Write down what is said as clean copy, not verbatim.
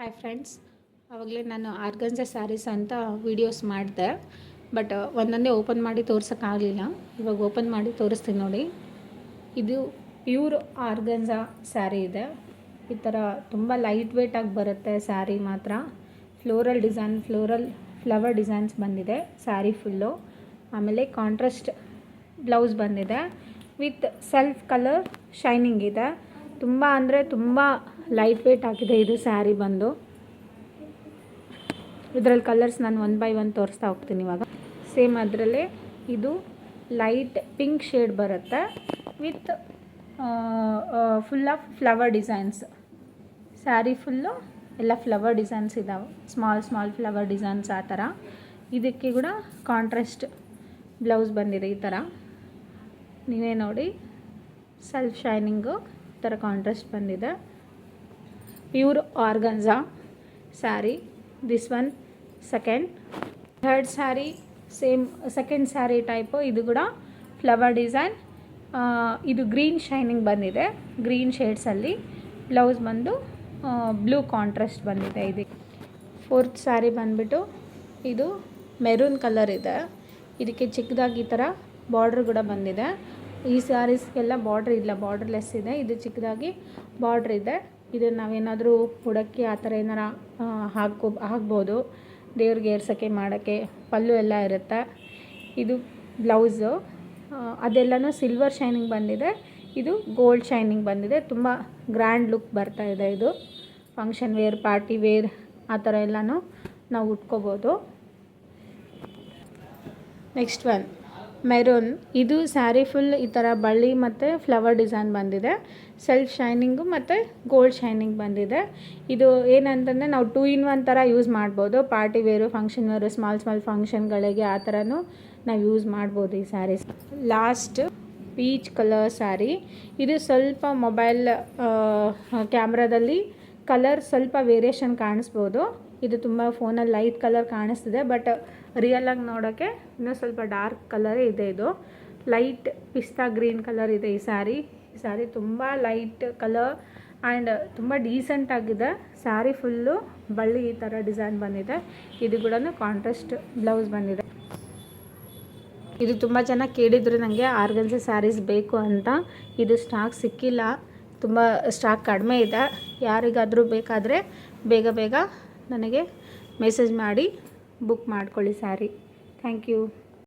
Hi friends, ಆವಾಗಲೇ ನಾನು organza saris ಅಂತ ವೀಡಿಯೋಸ್ ಮಾಡಿದೆ. ಬಟ್ ಒಂದೊಂದೇ ಓಪನ್ ಮಾಡಿ ತೋರ್ಸೋಕ್ಕಾಗಲಿಲ್ಲ. ಇವಾಗ ಓಪನ್ ಮಾಡಿ ತೋರಿಸ್ತೀನಿ ನೋಡಿ. ಇದು ಪ್ಯೂರ್ ಆರ್ಗನ್ಜಾ ಸ್ಯಾರಿ ಇದೆ. ಈ ಥರ ತುಂಬ ಲೈಟ್ ವೇಟಾಗಿ ಬರುತ್ತೆ ಸ್ಯಾರಿ ಮಾತ್ರ. ಫ್ಲೋರಲ್ ಫ್ಲವರ್ ಡಿಸೈನ್ಸ್ ಬಂದಿದೆ ಸ್ಯಾರಿ ಫುಲ್ಲು. ಆಮೇಲೆ ಕಾಂಟ್ರಾಸ್ಟ್ ಬ್ಲೌಸ್ ಬಂದಿದೆ ವಿತ್ ಸೆಲ್ಫ್ ಕಲರ್ ಶೈನಿಂಗ್ ಇದೆ. ತುಂಬ ಅಂದರೆ ತುಂಬ ಲೈಟ್ ವೇಟ್ ಆಗಿದೆ ಇದು ಸ್ಯಾರಿ ಬಂದು. ಇದರಲ್ಲಿ ಕಲರ್ಸ್ ನಾನು ಒನ್ ಬೈ ಒನ್ ತೋರಿಸ್ತಾ ಹೋಗ್ತೀನಿ ಇವಾಗ. ಸೇಮ್ ಅದರಲ್ಲೇ ಇದು ಲೈಟ್ ಪಿಂಕ್ ಶೇಡ್ ಬರುತ್ತೆ with full of flower designs. Sari full ಎಲ್ಲ ಫ್ಲವರ್ ಡಿಸೈನ್ಸ್ ಇದ್ದಾವೆ, ಸ್ಮಾಲ್ ಫ್ಲವರ್ ಡಿಸೈನ್ಸ್ ಆ ಥರ. ಇದಕ್ಕೆ ಕೂಡ ಕಾಂಟ್ರಾಸ್ಟ್ ಬ್ಲೌಸ್ ಬಂದಿದೆ ಈ ಥರ. ನೀವೇ ನೋಡಿ, ಸೆಲ್ಫ್ ಶೈನಿಂಗು ಈ ಥರ ಕಾಂಟ್ರಾಸ್ಟ್ ಬಂದಿದೆ. Pure organza sari. This one second. Third sari same second sari type. ಇದು ಕೂಡ ಫ್ಲವರ್ ಡಿಸೈನ್. ಇದು ಗ್ರೀನ್ ಶೈನಿಂಗ್ ಬಂದಿದೆ, ಗ್ರೀನ್ ಶೇಡ್ಸಲ್ಲಿ. ಬ್ಲೌಸ್ ಬಂದು ಬ್ಲೂ ಕಾಂಟ್ರಾಸ್ಟ್ ಬಂದಿದೆ ಇದಕ್ಕೆ. ಫೋರ್ತ್ ಸ್ಯಾರಿ ಬಂದುಬಿಟ್ಟು ಇದು ಮೆರೂನ್ ಕಲರ್ ಇದೆ. ಇದಕ್ಕೆ ಚಿಕ್ಕದಾಗಿ ಈ ಥರ ಬಾರ್ಡ್ರ್ ಕೂಡ ಬಂದಿದೆ. ಈ ಸ್ಯಾರೀಸ್ಗೆಲ್ಲ ಬಾರ್ಡ್ರ್ ಇಲ್ಲ, ಬಾರ್ಡ್ರ್ಲೆಸ್ ಇದೆ. ಇದು ಚಿಕ್ಕದಾಗಿ ಬಾರ್ಡ್ರ್ ಇದೆ. ಇದನ್ನು ನಾವೇನಾದರೂ ಉಡಕ್ಕೆ ಆ ಥರ ಏನಾರ ಹಾಕ್ಬೋದು, ದೇವ್ರಿಗೆ ಏರ್ಸೋಕ್ಕೆ ಮಾಡೋಕ್ಕೆ. ಪಲ್ಲು ಎಲ್ಲ ಇರುತ್ತೆ. ಇದು ಬ್ಲೌಸು, ಅದೆಲ್ಲನೂ ಸಿಲ್ವರ್ ಶೈನಿಂಗ್ ಬಂದಿದೆ. ಇದು ಗೋಲ್ಡ್ ಶೈನಿಂಗ್ ಬಂದಿದೆ. ತುಂಬ ಗ್ರ್ಯಾಂಡ್ ಲುಕ್ ಬರ್ತಾ ಇದೆ ಇದು. ಫಂಕ್ಷನ್ ವೇರ್, ಪಾರ್ಟಿ ವೇರ್ ಆ ಥರ ಎಲ್ಲನೂ ನಾವು ಉಟ್ಕೋಬೋದು. Next one maroon. ಇದು ಸ್ಯಾರಿ ಫುಲ್ ಈ ಥರ ಬಳ್ಳಿ ಮತ್ತು ಫ್ಲವರ್ ಡಿಸೈನ್ ಬಂದಿದೆ. ಸೆಲ್ಫ್ ಶೈನಿಂಗು ಮತ್ತು ಗೋಲ್ಡ್ ಶೈನಿಂಗ್ ಬಂದಿದೆ. ಇದು ಏನಂತಂದರೆ ನಾವು 2 in 1 ಥರ ಯೂಸ್ ಮಾಡ್ಬೋದು. Party wear, function wear, small ಫಂಕ್ಷನ್ಗಳಿಗೆ ಆ ಥರನೂ ನಾವು ಯೂಸ್ ಮಾಡ್ಬೋದು ಈ saris. Last peach colour sari. ಇದು ಸ್ವಲ್ಪ ಮೊಬೈಲ್ ಕ್ಯಾಮ್ರಾದಲ್ಲಿ ಕಲರ್ ಸ್ವಲ್ಪ ವೇರಿಯೇಷನ್ ಕಾಣಿಸ್ಬೋದು. ಇದು ತುಂಬ ಫೋನಲ್ಲಿ ಲೈಟ್ ಕಲರ್ ಕಾಣಿಸ್ತಿದೆ, ಬಟ್ ರಿಯಲಾಗಿ ನೋಡೋಕ್ಕೆ ಇನ್ನೂ ಸ್ವಲ್ಪ ಡಾರ್ಕ್ ಕಲರೇ ಇದೆ. ಇದು ಲೈಟ್ ಪಿಸ್ತಾ ಗ್ರೀನ್ ಕಲರ್ ಇದೆ ಈ ಸ್ಯಾರಿ. ಈ ಸ್ಯಾರಿ ತುಂಬ ಲೈಟ್ ಕಲರ್ ಆ್ಯಂಡ್ ತುಂಬ ಡೀಸೆಂಟ್ ಆಗಿದೆ. ಸ್ಯಾರಿ ಫುಲ್ಲು ಬಳ್ಳಿ ಈ ಥರ ಡಿಸೈನ್ ಬಂದಿದೆ. ಇದು ಕೂಡ ಕಾಂಟ್ರಾಸ್ಟ್ ಬ್ಲೌಸ್ ಬಂದಿದೆ. ಇದು ತುಂಬ ಜನ ಕೇಳಿದ್ರು ನನಗೆ ಆರ್ಗನ್ಜಾ ಸ್ಯಾರೀಸ್ ಬೇಕು ಅಂತ. ಇದು ಸ್ಟಾಕ್ ಸಿಕ್ಕಿಲ್ಲ, ತುಂಬ ಸ್ಟಾಕ್ ಕಡಿಮೆ ಇದೆ. ಯಾರಿಗಾದರೂ ಬೇಕಾದರೆ ಬೇಗ ನನಗೆ ಮೆಸೇಜ್ ಮಾಡಿ ಬುಕ್ ಮಾಡ್ಕೊಳ್ಳಿ ಸ್ಯಾರಿ. Thank you.